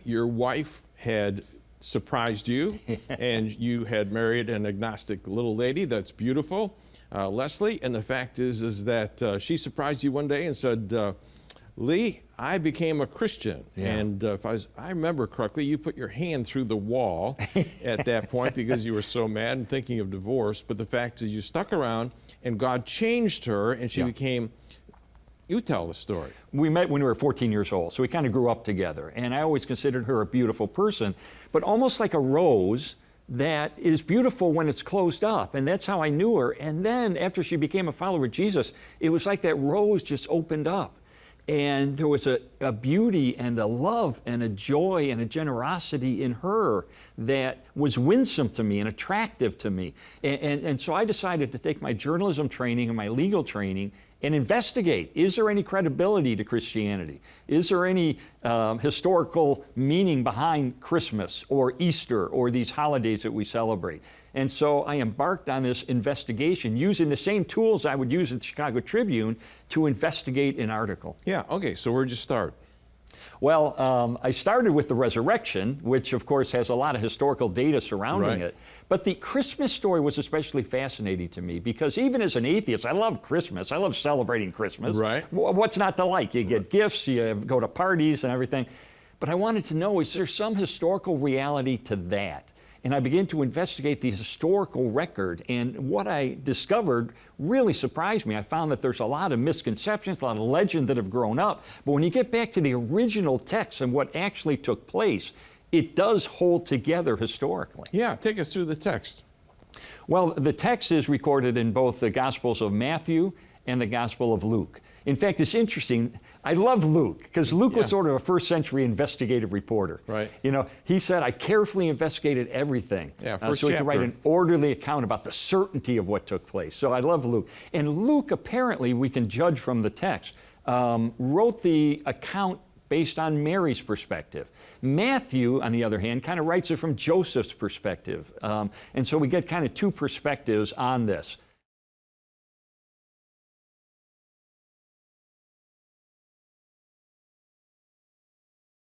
your wife had surprised you, and you had married an agnostic little lady that's beautiful, Leslie. And the fact is that she surprised you one day and said, Lee, I became a Christian. Yeah. And if I remember correctly, you put your hand through the wall at that point because you were so mad and thinking of divorce. But the fact is you stuck around, and God changed her, and she became... You tell the story. We met when we were 14 years old, so we kind of grew up together. And I always considered her a beautiful person, but almost like a rose that is beautiful when it's closed up. And that's how I knew her. And then after she became a follower of Jesus, it was like that rose just opened up. And there was a beauty and a love and a joy and a generosity in her that was winsome to me and attractive to me. And so I decided to take my journalism training and my legal training and investigate. Is there any credibility to Christianity? Is there any historical meaning behind Christmas or Easter or these holidays that we celebrate? And so I embarked on this investigation using the same tools I would use at the Chicago Tribune to investigate an article. Yeah, okay, so where'd you start? Well, I started with the resurrection, which of course has a lot of historical data surrounding it. But the Christmas story was especially fascinating to me because even as an atheist, I love Christmas. I love celebrating Christmas. Right. What's not to like? You get gifts, you go to parties and everything. But I wanted to know, is there some historical reality to that? And I began to investigate the historical record, and what I discovered really surprised me. I found that there's a lot of misconceptions, a lot of legends that have grown up, but when you get back to the original text and what actually took place, it does hold together historically. Yeah, take us through the text. Well, the text is recorded in both the Gospels of Matthew and the Gospel of Luke. In fact, it's interesting. I love Luke because Luke was sort of a first century investigative reporter. Right. You know, he said, I carefully investigated everything. Yeah, so he could write an orderly account about the certainty of what took place. So I love Luke. And Luke, apparently, we can judge from the text, wrote the account based on Mary's perspective. Matthew, on the other hand, kind of writes it from Joseph's perspective. And so we get kind of two perspectives on this.